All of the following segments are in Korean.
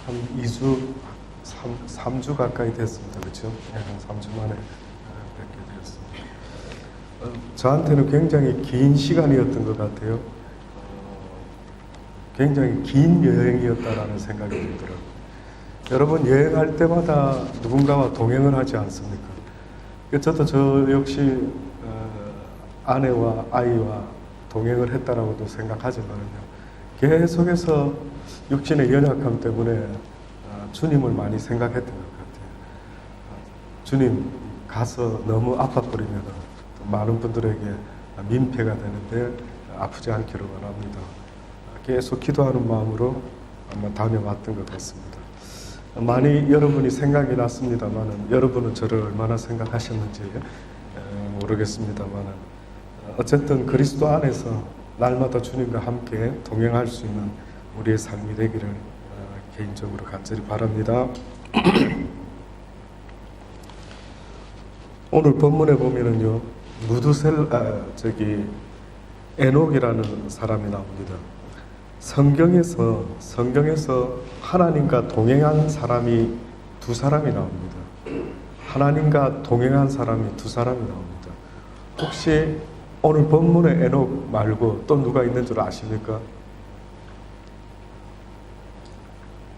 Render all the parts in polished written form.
한 2주, 3주 가까이 됐습니다. 그렇죠? 한 3주 만에 뵙게 되었습니다. 저한테는 굉장히 긴 시간이었던 것 같아요. 굉장히 긴 여행이었다라는 생각이 들더라고요. 여러분, 여행할 때마다 누군가와 동행을 하지 않습니까? 저도 저 역시 아내와 아이와 동행을 했다라고도 생각하지만요. 계속해서 육신의 연약함 때문에 주님을 많이 생각했던 것 같아요. 주님 가서 너무 아파버리면 많은 분들에게 민폐가 되는데 아프지 않기를 원합니다. 계속 기도하는 마음으로 아마 다녀왔던 것 같습니다. 많이 여러분이 생각이 났습니다만 여러분은 저를 얼마나 생각하셨는지 모르겠습니다만 어쨌든 그리스도 안에서 날마다 주님과 함께 동행할 수 있는 우리의 삶이 되기를 개인적으로 간절히 바랍니다. 오늘 본문에 보면은요, 에녹이라는 사람이 나옵니다. 성경에서 하나님과 동행한 사람이 두 사람이 나옵니다. 하나님과 동행한 사람이 두 사람이 나옵니다. 혹시 오늘 본문에 에녹 말고 또 누가 있는 줄 아십니까?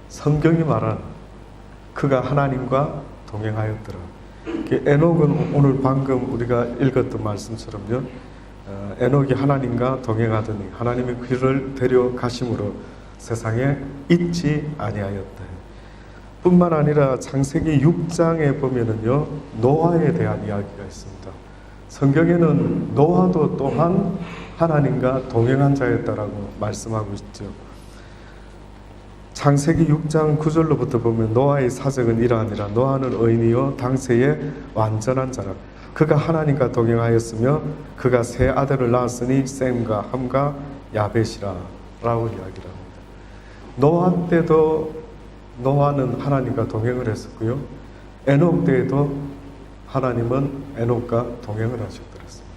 성경이 말한 그가 하나님과 동행하였더라. 에녹은 오늘 방금 우리가 읽었던 말씀처럼요, 에녹이 하나님과 동행하더니 하나님이 그를 데려가심으로 세상에 있지 아니하였다. 뿐만 아니라 창세기 6장에 보면은요, 노아에 대한 이야기가 있습니다. 성경에는 노아도 또한 하나님과 동행한 자였다라고 말씀하고 있죠. 창세기 6장 9절로부터 보면 노아의 사정은 이러하니라. 노아는 의인이요 당세에 완전한 자라. 그가 하나님과 동행하였으며 그가 세 아들을 낳았으니 셈과 함과 야벳이라 라고 이야기를 합니다. 노아 때도 노아는 하나님과 동행을 했었고요, 에녹 때에도 하나님은 에녹과 동행을 하셨더랬습니다.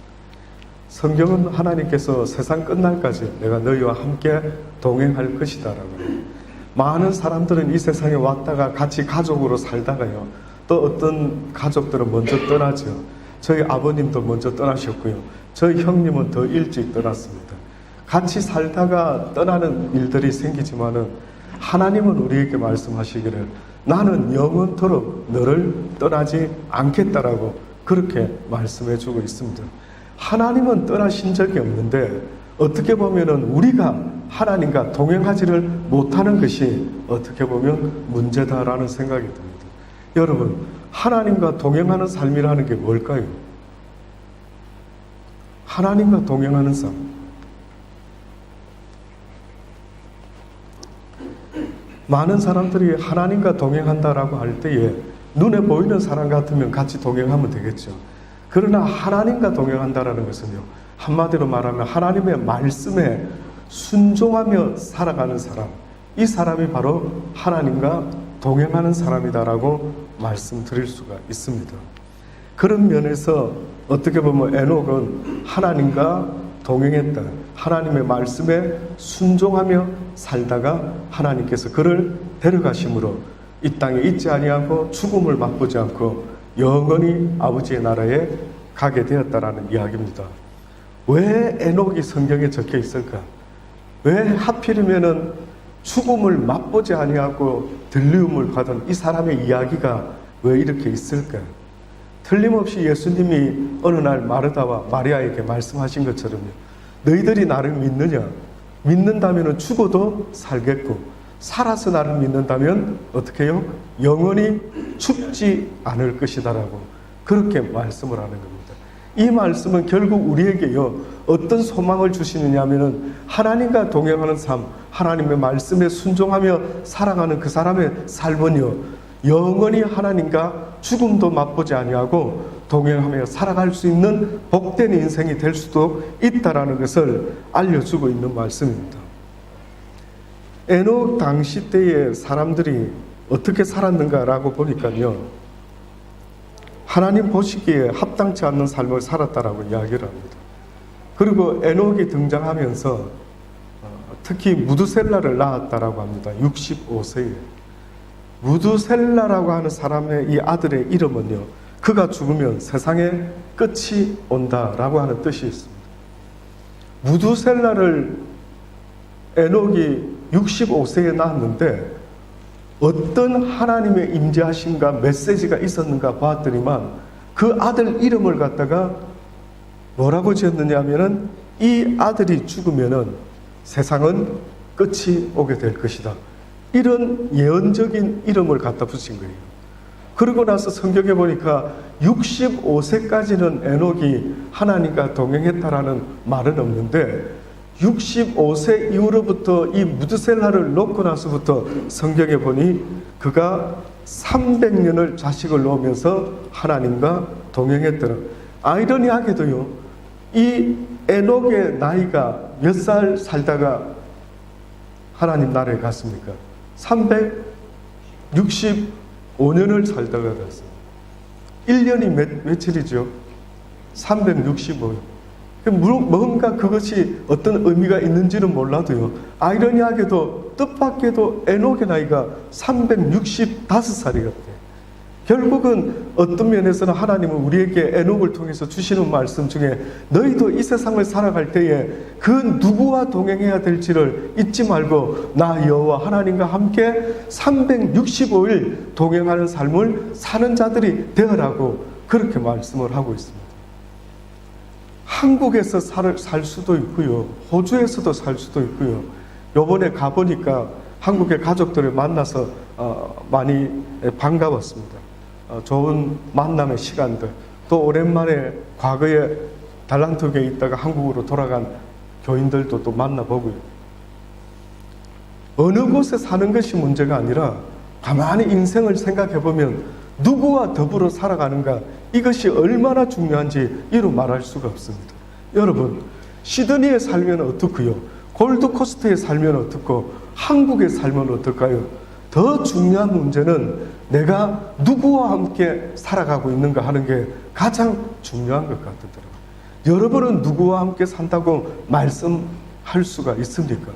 성경은 하나님께서 세상 끝날까지 내가 너희와 함께 동행할 것이다 라고 합니다. 많은 사람들은 이 세상에 왔다가 같이 가족으로 살다가요, 또 어떤 가족들은 먼저 떠나죠. 저희 아버님도 먼저 떠나셨고요, 저희 형님은 더 일찍 떠났습니다. 같이 살다가 떠나는 일들이 생기지만은 하나님은 우리에게 말씀하시기를 나는 영원토록 너를 떠나지 않겠다라고 그렇게 말씀해 주고 있습니다. 하나님은 떠나신 적이 없는데 어떻게 보면은 우리가 하나님과 동행하지를 못하는 것이 어떻게 보면 문제다라는 생각이 듭니다. 여러분, 하나님과 동행하는 삶이라는 게 뭘까요? 하나님과 동행하는 삶. 많은 사람들이 하나님과 동행한다라고 할 때에 눈에 보이는 사람 같으면 같이 동행하면 되겠죠. 그러나 하나님과 동행한다라는 것은요, 한마디로 말하면 하나님의 말씀에 순종하며 살아가는 사람, 이 사람이 바로 하나님과 동행하는 사람이다라고 말씀드릴 수가 있습니다. 그런 면에서 어떻게 보면 에녹은 하나님과 동행했다, 하나님의 말씀에 순종하며 살다가 하나님께서 그를 데려가심으로 이 땅에 있지 아니하고 죽음을 맛보지 않고 영원히 아버지의 나라에 가게 되었다라는 이야기입니다. 왜 에녹이 성경에 적혀 있을까? 왜 하필이면은 죽음을 맛보지 아니하고 들리움을 받은 이 사람의 이야기가 왜 이렇게 있을까? 틀림없이 예수님이 어느 날 마르다와 마리아에게 말씀하신 것처럼요, 너희들이 나를 믿느냐? 믿는다면 죽어도 살겠고 살아서 나를 믿는다면 어떻게 해요? 영원히 죽지 않을 것이다라고 그렇게 말씀을 하는 겁니다. 이 말씀은 결국 우리에게요, 어떤 소망을 주시느냐 하면은 하나님과 동행하는 삶, 하나님의 말씀에 순종하며 살아가는 그 사람의 삶은요, 영원히 하나님과 죽음도 맛보지 아니하고 동행하며 살아갈 수 있는 복된 인생이 될 수도 있다라는 것을 알려주고 있는 말씀입니다. 에녹 당시 때의 사람들이 어떻게 살았는가라고 보니까요, 하나님 보시기에 합당치 않는 삶을 살았다라고 이야기를 합니다. 그리고 에녹이 등장하면서 특히 무드셀라를 낳았다라고 합니다. 65세에. 무두셀라라고 하는 사람의 이 아들의 이름은요, 그가 죽으면 세상의 끝이 온다라고 하는 뜻이 있습니다. 무두셀라를 에녹이 65세에 낳았는데 어떤 하나님의 임재하심과 메시지가 있었는가 봤더니만 그 아들 이름을 갖다가 뭐라고 지었느냐 하면은 이 아들이 죽으면은 세상은 끝이 오게 될 것이다. 이런 예언적인 이름을 갖다 붙인 거예요. 그러고 나서 성경에 보니까 65세까지는 에녹이 하나님과 동행했다라는 말은 없는데 65세 이후로부터 이 무드셀라를 놓고 나서부터 성경에 보니 그가 300년을 자식을 놓으면서 하나님과 동행했더라. 아이러니하게도요, 이 에녹의 나이가 몇 살 살다가 하나님 나라에 갔습니까? 365년을 살다가 갔어요. 1년이 며칠이죠? 365년. 뭔가 그것이 어떤 의미가 있는지는 몰라도요, 아이러니하게도 뜻밖에도 에녹의 나이가 365살이었대요. 결국은 어떤 면에서는 하나님은 우리에게 에녹을 통해서 주시는 말씀 중에 너희도 이 세상을 살아갈 때에 그 누구와 동행해야 될지를 잊지 말고 나 여호와 하나님과 함께 365일 동행하는 삶을 사는 자들이 되어라고 그렇게 말씀을 하고 있습니다. 한국에서 살 수도 있고요, 호주에서도 살 수도 있고요. 요번에 가보니까 한국의 가족들을 만나서 많이 반가웠습니다. 좋은 만남의 시간들, 또 오랜만에 과거에 달란트교에 있다가 한국으로 돌아간 교인들도 또 만나보고요. 어느 곳에 사는 것이 문제가 아니라 가만히 인생을 생각해보면 누구와 더불어 살아가는가, 이것이 얼마나 중요한지 이루 말할 수가 없습니다. 여러분, 시드니에 살면 어떻고요? 골드코스트에 살면 어떻고 한국에 살면 어떨까요? 더 중요한 문제는 내가 누구와 함께 살아가고 있는가 하는 게 가장 중요한 것 같더라고요. 여러분은 누구와 함께 산다고 말씀할 수가 있습니까?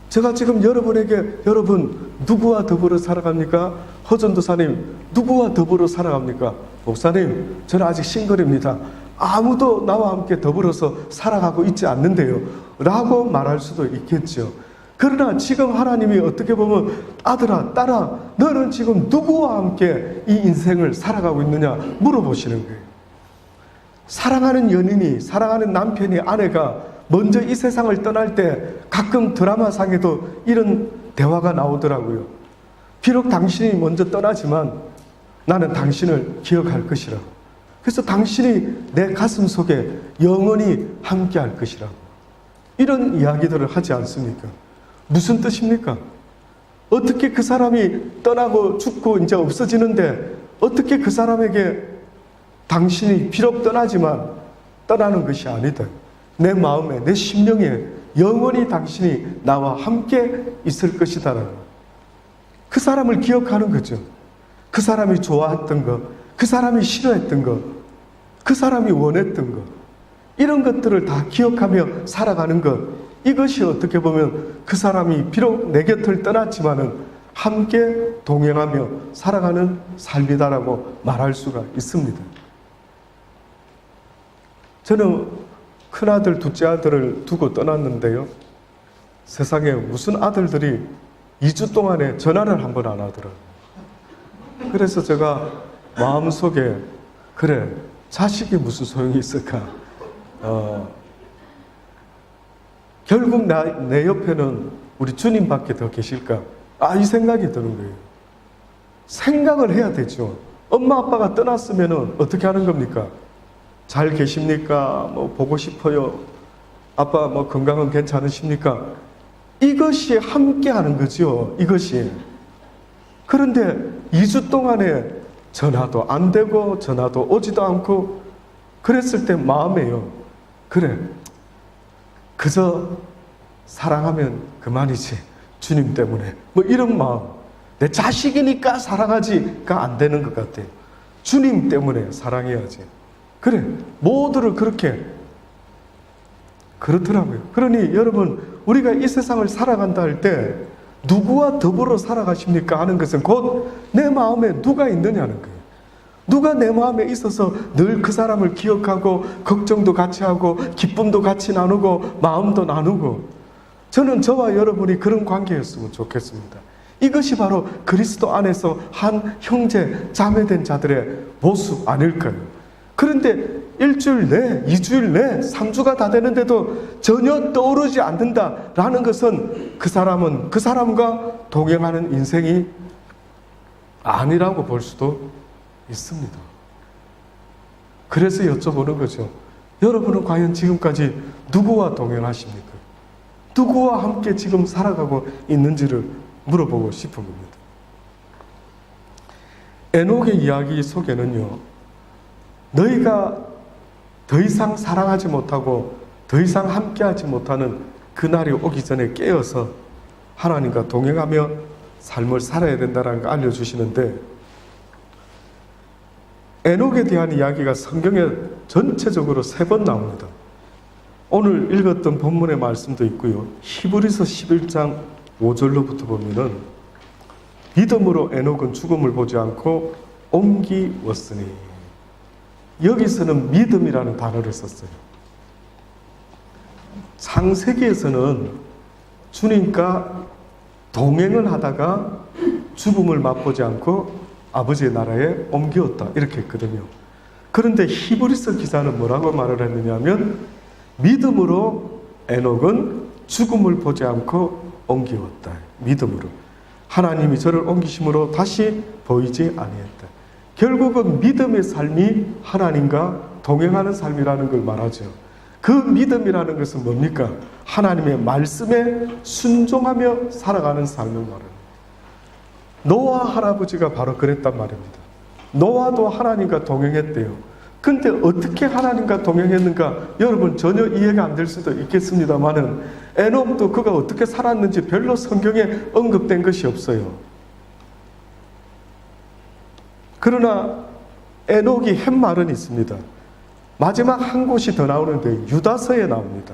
제가 지금 여러분에게 여러분 누구와 더불어 살아갑니까? 허전도사님 누구와 더불어 살아갑니까? 목사님 저는 아직 싱글입니다. 아무도 나와 함께 더불어서 살아가고 있지 않는데요 라고 말할 수도 있겠죠. 그러나 지금 하나님이 어떻게 보면 아들아 딸아 너는 지금 누구와 함께 이 인생을 살아가고 있느냐 물어보시는 거예요. 사랑하는 연인이, 사랑하는 남편이, 아내가 먼저 이 세상을 떠날 때 가끔 드라마상에도 이런 대화가 나오더라고요. 비록 당신이 먼저 떠나지만 나는 당신을 기억할 것이라고. 그래서 당신이 내 가슴 속에 영원히 함께 할 것이라고. 이런 이야기들을 하지 않습니까? 무슨 뜻입니까? 어떻게 그 사람이 떠나고 죽고 이제 없어지는데 어떻게 그 사람에게 당신이 비록 떠나지만 떠나는 것이 아니다. 내 마음에, 내 심령에 영원히 당신이 나와 함께 있을 것이다라고. 그 사람을 기억하는 거죠. 그 사람이 좋아했던 것, 그 사람이 싫어했던 것, 그 사람이 원했던 것, 이런 것들을 다 기억하며 살아가는 것, 이것이 어떻게 보면 그 사람이 비록 내 곁을 떠났지만은 함께 동행하며 살아가는 삶이다라고 말할 수가 있습니다. 저는 큰아들, 둘째 아들을 두고 떠났는데요. 세상에 무슨 아들들이 2주 동안에 전화를 한 번 안 하더라고요. 그래서 제가 마음속에 그래, 자식이 무슨 소용이 있을까? 결국 내 옆에는 우리 주님밖에 더 계실까? 이 생각이 드는 거예요. 생각을 해야 되죠. 엄마 아빠가 떠났으면 어떻게 하는 겁니까? 잘 계십니까? 뭐 보고 싶어요. 아빠 뭐 건강은 괜찮으십니까? 이것이 함께 하는 거죠. 이것이. 그런데 2주 동안에 전화도 안 되고 전화도 오지도 않고 그랬을 때 마음에요. 그래. 그저 사랑하면 그만이지. 주님 때문에. 뭐 이런 마음. 내 자식이니까 사랑하지가 안 되는 것 같아요. 주님 때문에 사랑해야지. 그래, 모두를 그렇게 그렇더라고요. 그러니 여러분, 우리가 이 세상을 살아간다 할 때 누구와 더불어 살아가십니까? 하는 것은 곧 내 마음에 누가 있느냐는 거예요. 누가 내 마음에 있어서 늘 그 사람을 기억하고 걱정도 같이 하고 기쁨도 같이 나누고 마음도 나누고, 저는 저와 여러분이 그런 관계였으면 좋겠습니다. 이것이 바로 그리스도 안에서 한 형제 자매된 자들의 모습 아닐까요? 그런데 일주일 내, 2주일 내, 3주가 다 되는데도 전혀 떠오르지 않는다라는 것은 그 사람은 그 사람과 동행하는 인생이 아니라고 볼 수도 있습니다. 그래서 여쭤보는 거죠. 여러분은 과연 지금까지 누구와 동행하십니까? 누구와 함께 지금 살아가고 있는지를 물어보고 싶은 겁니다. 에녹의 이야기 속에는요, 너희가 더 이상 사랑하지 못하고 더 이상 함께하지 못하는 그날이 오기 전에 깨어서 하나님과 동행하며 삶을 살아야 된다는 걸 알려주시는데, 에녹에 대한 이야기가 성경에 전체적으로 3번 나옵니다. 오늘 읽었던 본문의 말씀도 있고요. 히브리서 11장 5절로부터 보면은 믿음으로 에녹은 죽음을 보지 않고 옮기웠으니, 여기서는 믿음이라는 단어를 썼어요. 창세기에서는 주님과 동행을 하다가 죽음을 맛보지 않고 아버지의 나라에 옮겼다, 이렇게 했거든요. 그런데 히브리서 기자는 뭐라고 말을 했느냐면, 믿음으로 에녹은 죽음을 보지 않고 옮기웠다. 믿음으로 하나님이 저를 옮기심으로 다시 보이지 아니했다. 결국은 믿음의 삶이 하나님과 동행하는 삶이라는 걸 말하죠. 그 믿음이라는 것은 뭡니까? 하나님의 말씀에 순종하며 살아가는 삶을 말합니다. 노아 할아버지가 바로 그랬단 말입니다. 노아도 하나님과 동행했대요. 근데 어떻게 하나님과 동행했는가 여러분 전혀 이해가 안 될 수도 있겠습니다만은, 에녹도 그가 어떻게 살았는지 별로 성경에 언급된 것이 없어요. 그러나 에녹이 한 말은 있습니다. 마지막 한 곳이 더 나오는데 유다서에 나옵니다.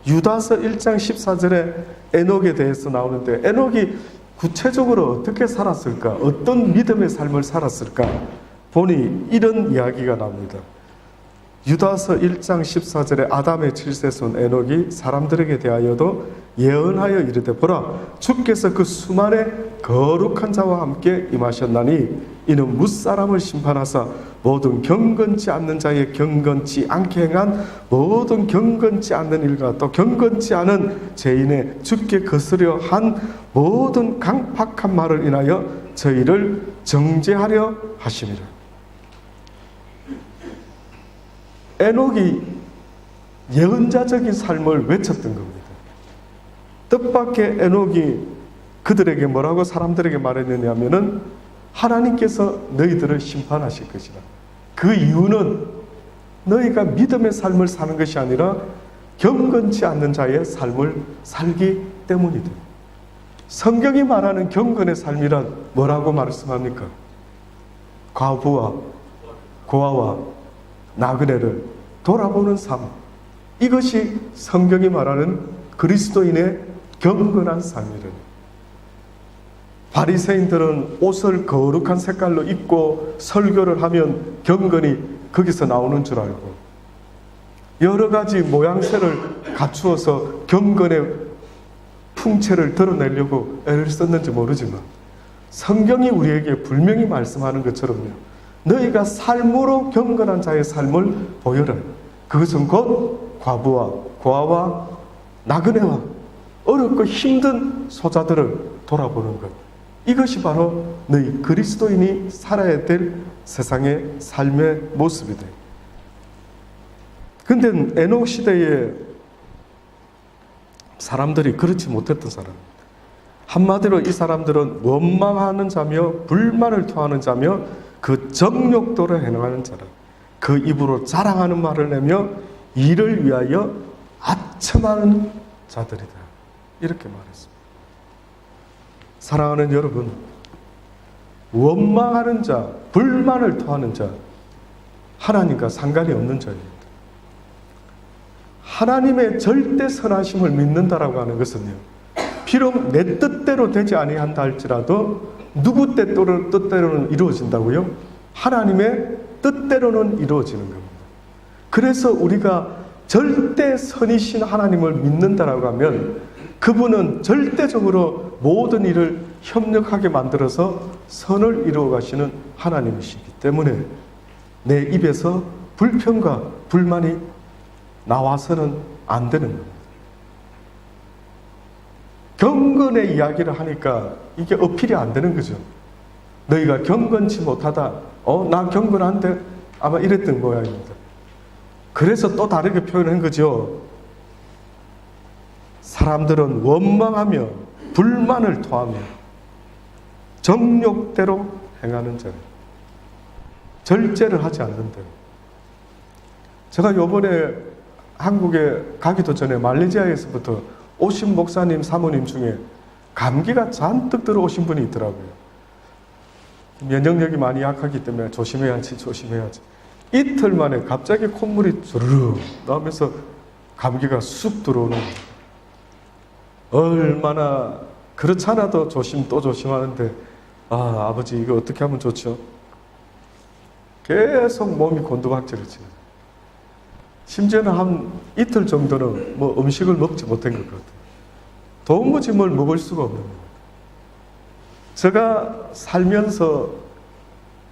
유다서 1장 14절에 에녹에 대해서 나오는데, 에녹이 구체적으로 어떻게 살았을까? 어떤 믿음의 삶을 살았을까? 보니 이런 이야기가 나옵니다. 유다서 1장 14절에 아담의 7세손 에녹이 사람들에게 대하여도 예언하여 이르되, 보라, 주께서 그 수만의 거룩한 자와 함께 임하셨나니 이는 무사람을 심판하사 모든 경건치 않는 자의 경건치 않게 행한 모든 경건치 않는 일과 또 경건치 않은 죄인의 주께 거스려 한 모든 강팍한 말을 인하여 저희를 정죄하려 하심이라. 에녹이 예언자적인 삶을 외쳤던 겁니다. 뜻밖의 에녹이 그들에게 뭐라고 사람들에게 말했느냐면은, 하나님께서 너희들을 심판하실 것이다. 그 이유는 너희가 믿음의 삶을 사는 것이 아니라 경건치 않는 자의 삶을 살기 때문이다. 성경이 말하는 경건의 삶이란 뭐라고 말씀합니까? 과부와 고아와 나그네를 돌아보는 삶, 이것이 성경이 말하는 그리스도인의 경건한 삶이라는. 바리새인들은 옷을 거룩한 색깔로 입고 설교를 하면 경건이 거기서 나오는 줄 알고 여러 가지 모양새를 갖추어서 경건의 풍채를 드러내려고 애를 썼는지 모르지만, 성경이 우리에게 분명히 말씀하는 것처럼요, 너희가 삶으로 경건한 자의 삶을 보여라. 그것은 곧 과부와 고아와 나그네와 어렵고 힘든 소자들을 돌아보는 것, 이것이 바로 너희 그리스도인이 살아야 될 세상의 삶의 모습이다. 근데 에녹 시대에 사람들이 그렇지 못했던 사람입니다. 한마디로 이 사람들은 원망하는 자며 불만을 토하는 자며 그 정욕도를 행하는 자라. 그 입으로 자랑하는 말을 내며 이를 위하여 아첨하는 자들이다. 이렇게 말했습니다. 사랑하는 여러분, 원망하는 자, 불만을 토하는 자, 하나님과 상관이 없는 자입니다. 하나님의 절대 선하심을 믿는다라고 하는 것은요, 비록 내 뜻대로 되지 아니한다 할지라도 누구 뜻대로는 이루어진다고요? 하나님의 뜻대로는 이루어지는 겁니다. 그래서 우리가 절대 선이신 하나님을 믿는다라고 하면 그분은 절대적으로 모든 일을 협력하게 만들어서 선을 이루어 가시는 하나님이시기 때문에 내 입에서 불평과 불만이 나와서는 안 되는 겁니다. 경건의 이야기를 하니까 이게 어필이 안 되는 거죠. 너희가 경건치 못하다. 나 경건한데 아마 이랬던 모양입니다. 그래서 또 다르게 표현한 거죠. 사람들은 원망하며 불만을 토하며 정욕대로 행하는 자를, 절제를 하지 않는 대로. 제가 요번에 한국에 가기도 전에 말레이시아에서부터 오신 목사님, 사모님 중에 감기가 잔뜩 들어오신 분이 있더라고요. 면역력이 많이 약하기 때문에 조심해야지. 이틀 만에 갑자기 콧물이 주르륵 나오면서 감기가 쑥 들어오는 거예요. 얼마나 그렇잖아도 또 조심하는데 아버지 이거 어떻게 하면 좋죠? 계속 몸이 곤두박질이죠. 심지어는 한 이틀 정도는 음식을 먹지 못한 것 같아요. 도무지 뭘 먹을 수가 없는 거예요. 제가 살면서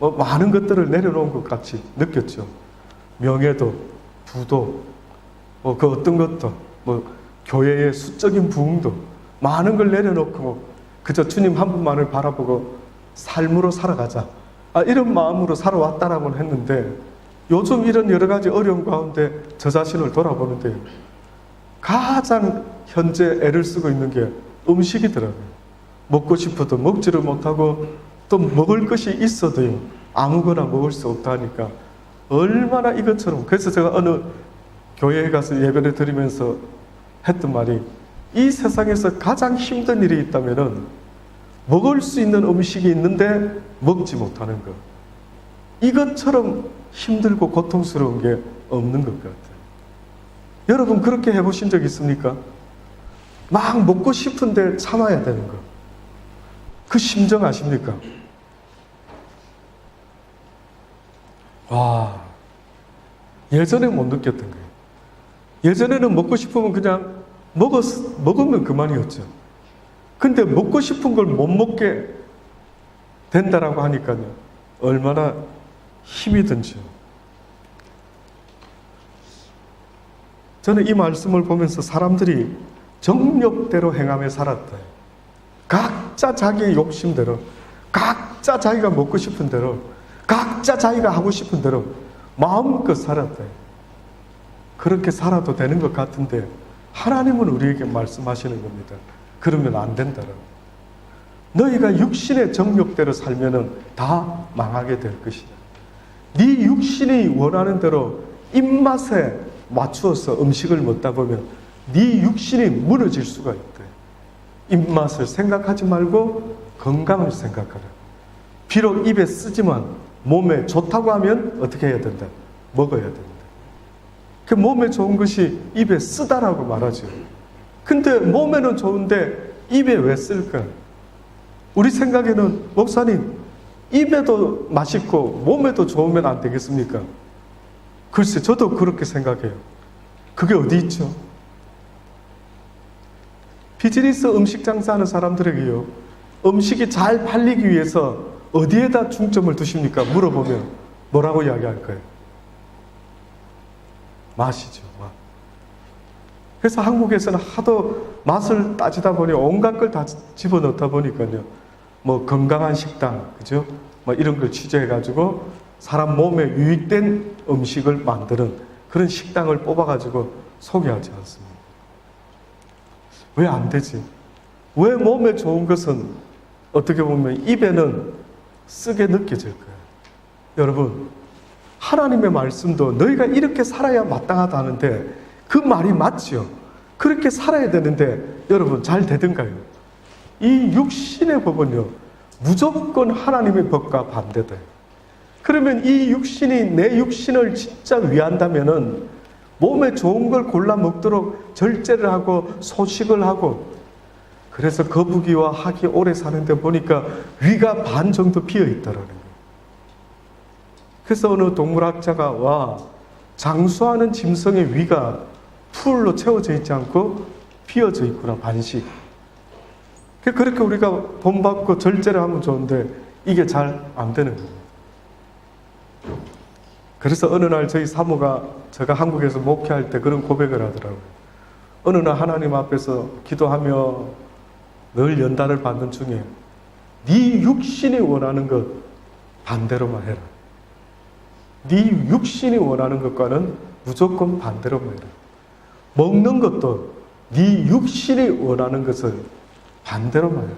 많은 것들을 내려놓은 것 같이 느꼈죠. 명예도, 부도, 그 어떤 것도, 교회의 수적인 부흥도 많은 걸 내려놓고 그저 주님 한 분만을 바라보고 삶으로 살아가자. 이런 마음으로 살아왔다라고 했는데 요즘 이런 여러 가지 어려움 가운데 저 자신을 돌아보는데 가장 현재 애를 쓰고 있는 게 음식이더라고요. 먹고 싶어도 먹지를 못하고 또 먹을 것이 있어도요 아무거나 먹을 수 없다 하니까 얼마나 이것처럼. 그래서 제가 어느 교회에 가서 예배를 드리면서 했던 말이 이 세상에서 가장 힘든 일이 있다면은 먹을 수 있는 음식이 있는데 먹지 못하는 것. 이것처럼 힘들고 고통스러운 게 없는 것 같아요. 여러분 그렇게 해보신 적 있습니까? 막 먹고 싶은데 참아야 되는 거. 그 심정 아십니까? 와, 예전에 못 느꼈던 거예요. 예전에는 먹고 싶으면 그냥 먹으면 그만이었죠. 근데 먹고 싶은 걸 못 먹게 된다라고 하니까요. 얼마나 힘이 든지요. 저는 이 말씀을 보면서 사람들이 정욕대로 행하며 살았다. 각자 자기의 욕심대로, 각자 자기가 먹고 싶은 대로, 각자 자기가 하고 싶은 대로 마음껏 살았다. 그렇게 살아도 되는 것 같은데 하나님은 우리에게 말씀하시는 겁니다. 그러면 안 된다라고. 너희가 육신의 정욕대로 살면은 다 망하게 될 것이다. 네 육신이 원하는 대로 입맛에 맞추어서 음식을 먹다 보면 네 육신이 무너질 수가 있대. 입맛을 생각하지 말고 건강을 생각하라. 비록 입에 쓰지만 몸에 좋다고 하면 어떻게 해야 된다? 먹어야 된다. 그 몸에 좋은 것이 입에 쓰다라고 말하죠. 근데 몸에는 좋은데 입에 왜 쓸까? 우리 생각에는 목사님 입에도 맛있고 몸에도 좋으면 안 되겠습니까? 글쎄 저도 그렇게 생각해요. 그게 어디 있죠? 비즈니스 음식 장사하는 사람들에게요, 음식이 잘 팔리기 위해서 어디에다 중점을 두십니까? 물어보면 뭐라고 이야기할까요? 맛이죠. 맛. 그래서 한국에서는 하도 맛을 따지다 보니 온갖 걸 다 집어넣다 보니까요, 건강한 식당, 그죠? 이런 걸 취재해가지고 사람 몸에 유익된 음식을 만드는 그런 식당을 뽑아가지고 소개하지 않습니다. 왜 안 되지? 왜 몸에 좋은 것은 어떻게 보면 입에는 쓰게 느껴질 거예요? 여러분, 하나님의 말씀도 너희가 이렇게 살아야 마땅하다 하는데 그 말이 맞지요. 그렇게 살아야 되는데 여러분 잘 되던가요? 이 육신의 법은요, 무조건 하나님의 법과 반대다. 그러면 이 육신이 내 육신을 진짜 위한다면은 몸에 좋은 걸 골라 먹도록 절제를 하고 소식을 하고, 그래서 거북이와 학이 오래 사는데 보니까 위가 반 정도 비어 있더라는 거예요. 그래서 어느 동물학자가 와, 장수하는 짐승의 위가 풀로 채워져 있지 않고 비어져 있구나, 반씩. 그렇게 우리가 본받고 절제를 하면 좋은데 이게 잘 안 되는 거예요. 그래서 어느 날 저희 사모가 제가 한국에서 목회할 때 그런 고백을 하더라고요. 어느 날 하나님 앞에서 기도하며 늘 연단을 받는 중에 네 육신이 원하는 것 반대로만 해라. 네 육신이 원하는 것과는 무조건 반대로만 해라. 먹는 것도 네 육신이 원하는 것을 반대로만 해라.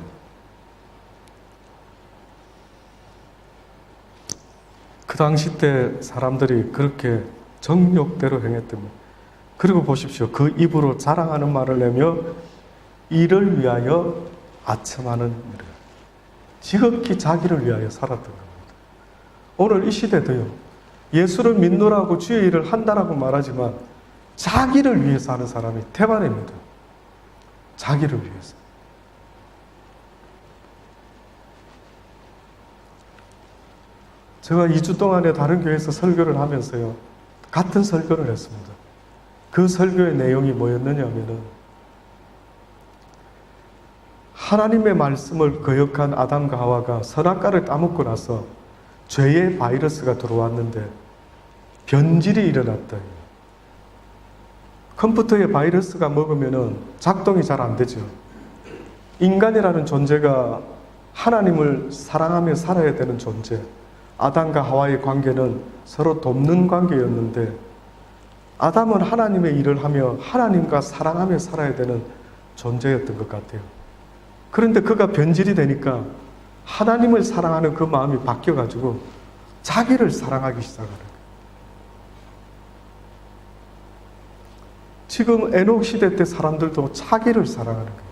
그 당시 때 사람들이 그렇게 정욕대로 행했답니다. 그리고 보십시오. 그 입으로 자랑하는 말을 내며 이를 위하여 아첨하는 일을. 지극히 자기를 위하여 살았던 겁니다. 오늘 이 시대도요. 예수를 믿노라고 주의 일을 한다라고 말하지만 자기를 위해서 하는 사람이 태반입니다. 자기를 위해서. 제가 2주 동안에 다른 교회에서 설교를 하면서요. 같은 설교를 했습니다. 그 설교의 내용이 뭐였느냐 하면은 하나님의 말씀을 거역한 아담과 하와가 선악과를 따먹고 나서 죄의 바이러스가 들어왔는데 변질이 일어났다. 컴퓨터에 바이러스가 먹으면은 작동이 잘 안 되죠. 인간이라는 존재가 하나님을 사랑하며 살아야 되는 존재. 아담과 하와의 관계는 서로 돕는 관계였는데 아담은 하나님의 일을 하며 하나님과 사랑하며 살아야 되는 존재였던 것 같아요. 그런데 그가 변질이 되니까 하나님을 사랑하는 그 마음이 바뀌어가지고 자기를 사랑하기 시작하는 거예요. 지금 에녹 시대 때 사람들도 자기를 사랑하는 거예요.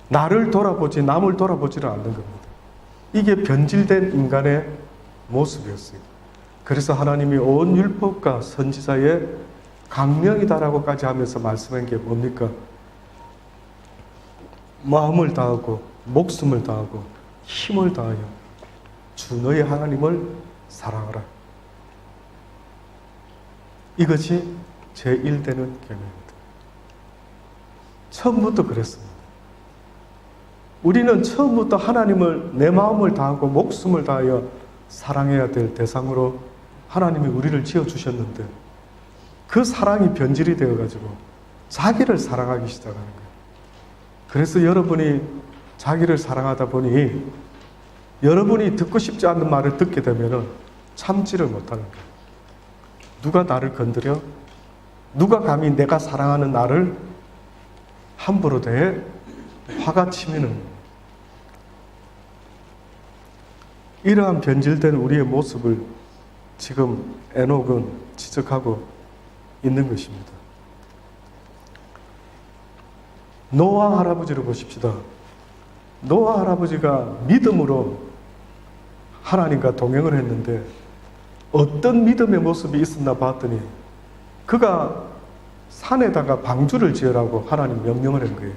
나를 돌아보지 남을 돌아보지를 않는 겁니다. 이게 변질된 인간의 모습이었어요. 그래서 하나님이 온 율법과 선지자의 강령이다라고까지 하면서 말씀한 게 뭡니까? 마음을 다하고 목숨을 다하고 힘을 다하여 주 너의 하나님을 사랑하라. 이것이 제1되는 계명입니다. 처음부터 그랬습니다. 우리는 처음부터 하나님을 내 마음을 다하고 목숨을 다하여 사랑해야 될 대상으로 하나님이 우리를 지어주셨는데 그 사랑이 변질이 되어가지고 자기를 사랑하기 시작하는 거예요. 그래서 여러분이 자기를 사랑하다 보니 여러분이 듣고 싶지 않는 말을 듣게 되면 참지를 못하는 거예요. 누가 나를 건드려? 누가 감히 내가 사랑하는 나를 함부로 대해 화가 치면은 이러한 변질된 우리의 모습을 지금 에녹은 지적하고 있는 것입니다. 노아 할아버지를 보십시다. 노아 할아버지가 믿음으로 하나님과 동행을 했는데 어떤 믿음의 모습이 있었나 봤더니 그가 산에다가 방주를 지으라고 하나님 명령을 한 거예요.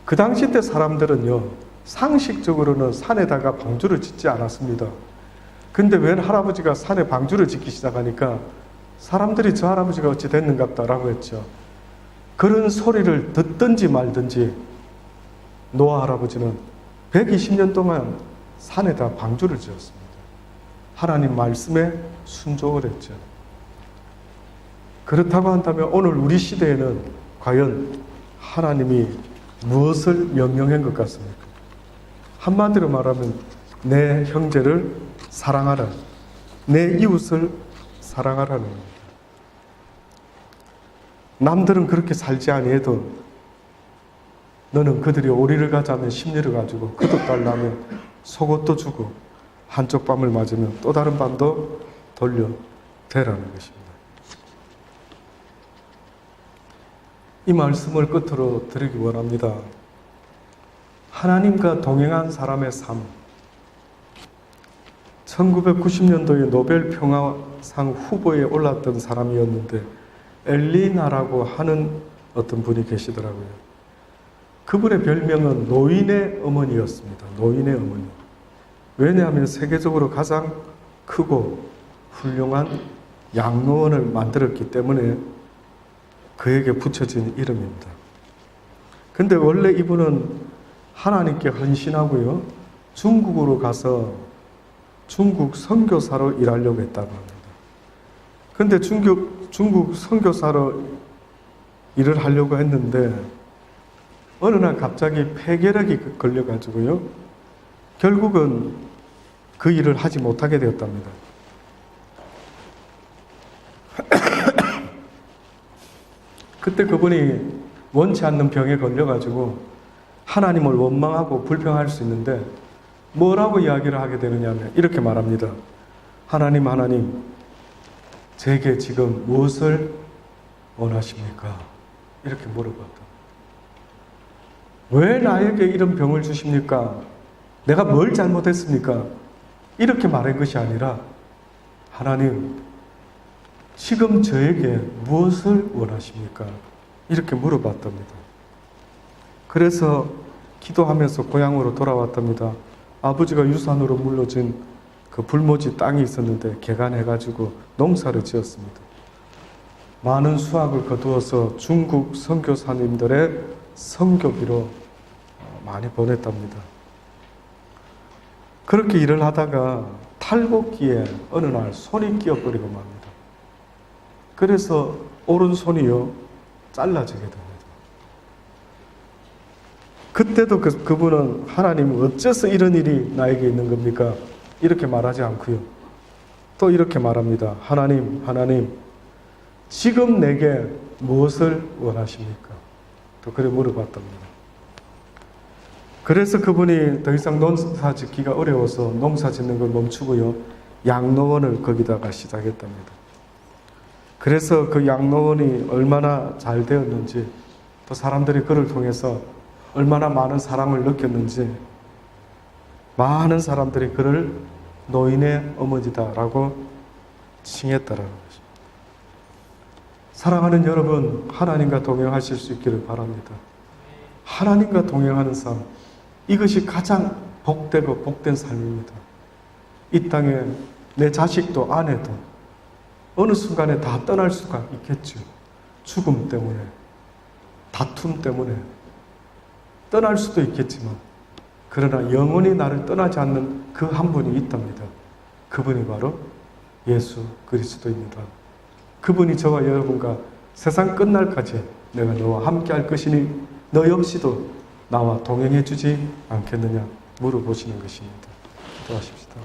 그 당시 때 사람들은요, 상식적으로는 산에다가 방주를 짓지 않았습니다. 근데 웬 할아버지가 산에 방주를 짓기 시작하니까 사람들이 저 할아버지가 어찌 됐는갑다라고 했죠. 그런 소리를 듣든지 말든지 노아 할아버지는 120년 동안 산에다 방주를 지었습니다. 하나님 말씀에 순종을 했죠. 그렇다고 한다면 오늘 우리 시대에는 과연 하나님이 무엇을 명령한 것 같습니까? 한마디로 말하면 내 형제를 사랑하라, 내 이웃을 사랑하라는 겁니다. 남들은 그렇게 살지 아니해도 너는 그들이 오리를 가자면 심리를 가지고 그도 달라면 속옷도 주고 한쪽 밤을 맞으면 또 다른 밤도 돌려대라는 것입니다. 이 말씀을 끝으로 드리기 원합니다. 하나님과 동행한 사람의 삶. 1990년도에 노벨 평화상 후보에 올랐던 사람이었는데 엘리나라고 하는 어떤 분이 계시더라고요. 그분의 별명은 노인의 어머니였습니다. 노인의 어머니. 왜냐하면 세계적으로 가장 크고 훌륭한 양로원을 만들었기 때문에 그에게 붙여진 이름입니다. 근데 원래 이분은 하나님께 헌신하고요, 중국으로 가서 중국 선교사로 일하려고 했다고 합니다. 근데 중국 선교사로 일을 하려고 했는데 어느 날 갑자기 폐결핵이 걸려가지고요, 결국은 그 일을 하지 못하게 되었답니다. 그때 그분이 원치 않는 병에 걸려가지고 하나님을 원망하고 불평할 수 있는데 뭐라고 이야기를 하게 되느냐면 이렇게 말합니다. 하나님, 제게 지금 무엇을 원하십니까? 이렇게 물어봤다. 왜 나에게 이런 병을 주십니까? 내가 뭘 잘못했습니까? 이렇게 말한 것이 아니라 하나님, 지금 저에게 무엇을 원하십니까? 이렇게 물어봤답니다. 그래서 기도하면서 고향으로 돌아왔답니다. 아버지가 유산으로 물려준 그 불모지 땅이 있었는데 개간해가지고 농사를 지었습니다. 많은 수확을 거두어서 중국 선교사님들의 선교비로 많이 보냈답니다. 그렇게 일을 하다가 탈곡기에 어느 날 손이 끼어버리고 맙니다. 그래서 오른손이요 잘라지게 됩니다. 그때도 그분은 하나님 어째서 이런 일이 나에게 있는 겁니까? 이렇게 말하지 않고요, 또 이렇게 말합니다. 하나님, 지금 내게 무엇을 원하십니까? 또 그래 물어봤답니다. 그래서 그분이 더 이상 농사 짓기가 어려워서 농사 짓는 걸 멈추고요, 양로원을 거기다가 시작했답니다. 그래서 그 양로원이 얼마나 잘 되었는지, 또 사람들이 그를 통해서 얼마나 많은 사랑을 느꼈는지, 많은 사람들이 그를 노인의 어머니다라고 칭했다라는 것입니다. 사랑하는 여러분, 하나님과 동행하실 수 있기를 바랍니다. 하나님과 동행하는 삶, 이것이 가장 복되고 복된 삶입니다. 이 땅에 내 자식도 아내도 어느 순간에 다 떠날 수가 있겠죠. 죽음 때문에, 다툼 때문에 떠날 수도 있겠지만, 그러나 영원히 나를 떠나지 않는 그 한 분이 있답니다. 그분이 바로 예수 그리스도입니다. 그분이 저와 여러분과 세상 끝날까지 내가 너와 함께 할 것이니 너 역시도 나와 동행해 주지 않겠느냐 물어보시는 것입니다. 기도하십시다.